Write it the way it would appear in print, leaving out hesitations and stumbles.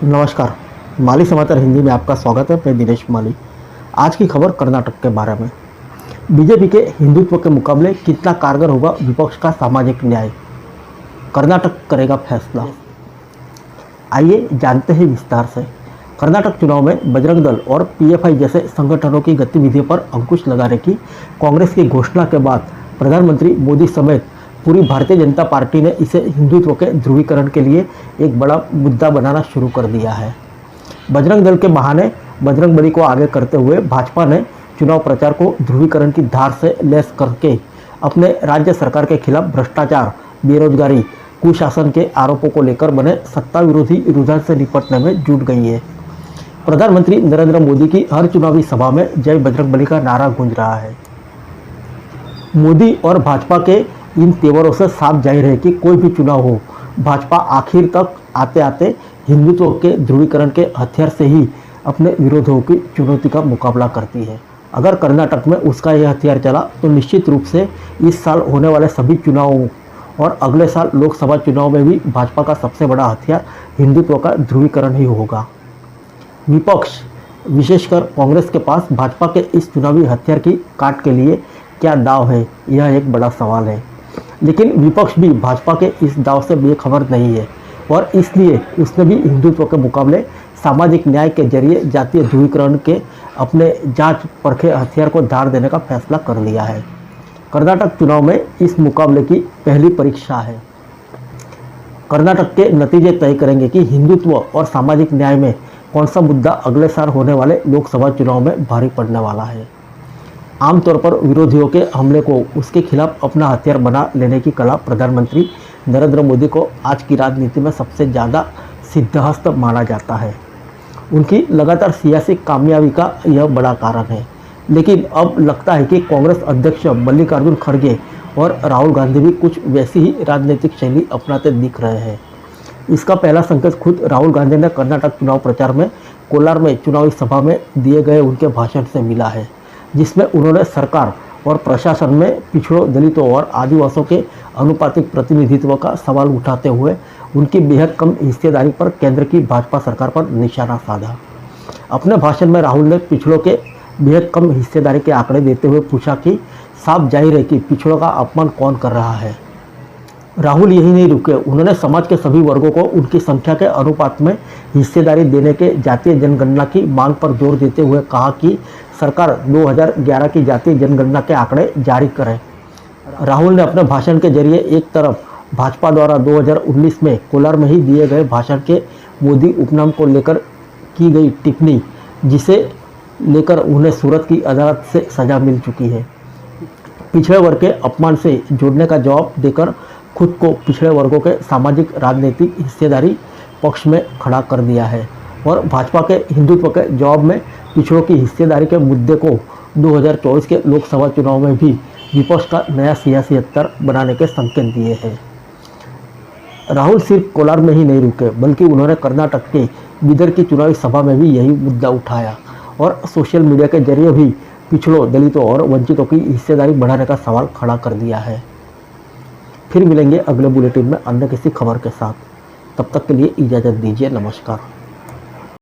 नमस्कार। माली समाचार हिंदी में आपका स्वागत है। मैं दिनेश माली। आज की खबर कर्नाटक के बारे में। बीजेपी के हिंदुत्व के मुकाबले कितना कारगर होगा विपक्ष का सामाजिक न्याय, कर्नाटक करेगा फैसला। आइए जानते हैं विस्तार से। कर्नाटक चुनाव में बजरंग दल और पीएफआई जैसे संगठनों की गतिविधियों पर अंकुश लगाने की कांग्रेस की घोषणा के बाद प्रधानमंत्री मोदी समेत पूरी भारतीय जनता पार्टी ने इसे हिंदुत्व के ध्रुवीकरण के लिए एक बड़ा मुद्दा बनाना शुरू कर दिया है। बजरंग दल के बहाने बजरंगबली को आगे करते हुए भाजपा ने चुनाव प्रचार को ध्रुवीकरण की धार से लैस करके अपने राज्य सरकार के खिलाफ भ्रष्टाचार, बेरोजगारी, कुशासन के आरोपों को लेकर बने सत्ता विरोधी रुझान से निपटने में जुट गई है। प्रधानमंत्री नरेंद्र मोदी की हर चुनावी सभा में जय बजरंगबली का नारा गूंज रहा है। मोदी और भाजपा के इन तेवरों से साफ जाहिर है कि कोई भी चुनाव हो, भाजपा आखिर तक आते आते हिंदुत्व के ध्रुवीकरण के हथियार से ही अपने विरोधियों की चुनौती का मुकाबला करती है। अगर कर्नाटक में उसका यह हथियार चला तो निश्चित रूप से इस साल होने वाले सभी चुनावों और अगले साल लोकसभा चुनाव में भी भाजपा का सबसे बड़ा हथियार हिंदुत्व का ध्रुवीकरण ही होगा। विपक्ष, विशेषकर कांग्रेस के पास भाजपा के इस चुनावी हथियार की काट के लिए क्या दाव है, यह एक बड़ा सवाल है। लेकिन विपक्ष भी भाजपा के इस दाव से बेखबर नहीं है और इसलिए उसने भी हिंदुत्व के मुकाबले सामाजिक न्याय के जरिए जातीय ध्रुवीकरण के अपने जांच परखे हथियार को धार देने का फैसला कर लिया है। कर्नाटक चुनाव में इस मुकाबले की पहली परीक्षा है। कर्नाटक के नतीजे तय करेंगे कि हिंदुत्व और सामाजिक न्याय में कौन सा मुद्दा अगले साल होने वाले लोकसभा चुनाव में भारी पड़ने वाला है। आमतौर पर विरोधियों के हमले को उसके खिलाफ अपना हथियार बना लेने की कला प्रधानमंत्री नरेंद्र मोदी को आज की राजनीति में सबसे ज़्यादा सिद्धहस्त माना जाता है। उनकी लगातार सियासी कामयाबी का यह बड़ा कारण है। लेकिन अब लगता है कि कांग्रेस अध्यक्ष मल्लिकार्जुन खड़गे और राहुल गांधी भी कुछ वैसी ही राजनीतिक शैली अपनाते दिख रहे हैं। इसका पहला संकेत खुद राहुल गांधी ने कर्नाटक चुनाव प्रचार में कोलार में चुनावी सभा में दिए गए उनके भाषण से मिला है, जिसमें उन्होंने सरकार और प्रशासन में पिछड़ों, दलितों और आदिवासियों के अनुपातिक प्रतिनिधित्व का सवाल उठाते हुए उनकी बेहद कम हिस्सेदारी पर केंद्र की भाजपा सरकार पर निशाना साधा। अपने भाषण में राहुल ने पिछड़ों के बेहद कम हिस्सेदारी के आंकड़े देते हुए पूछा कि साफ जाहिर है कि पिछड़ों का अपमान कौन कर रहा है। राहुल यही नहीं रुके, उन्होंने समाज के सभी वर्गों को उनकी संख्या के अनुपात में हिस्सेदारी देने के जातीय जनगणना की मांग पर जोर देते हुए कहा कि सरकार 2011 की जातीय जनगणना के आंकड़े जारी करे। राहुल ने अपने भाषण के जरिए एक तरफ भाजपा द्वारा 2019 में कोलार में ही दिए गए भाषण के मोदी उपनाम को लेकर की गई टिप्पणी, जिसे लेकर उन्हें सूरत की अदालत से सजा मिल चुकी है, पिछड़े वर्ग के अपमान से जोड़ने का जवाब देकर खुद को पिछड़े वर्गों के सामाजिक राजनीतिक हिस्सेदारी पक्ष में खड़ा कर दिया है और भाजपा के हिंदुत्व के जवाब में पिछड़ों की हिस्सेदारी के मुद्दे को 2024 के लोकसभा चुनाव में भी विपक्ष का नया सियासी हथियार बनाने के संकेत दिए हैं। राहुल सिर्फ कोलार में ही नहीं रुके, बल्कि उन्होंने कर्नाटक के बीदर की चुनावी सभा में भी यही मुद्दा उठाया और सोशल मीडिया के जरिए भी पिछड़ों, दलितों और वंचितों की हिस्सेदारी बढ़ाने का सवाल खड़ा कर दिया है। फिर मिलेंगे अगले बुलेटिन में अन्य किसी खबर के साथ। तब तक के लिए इजाज़त दीजिए। नमस्कार।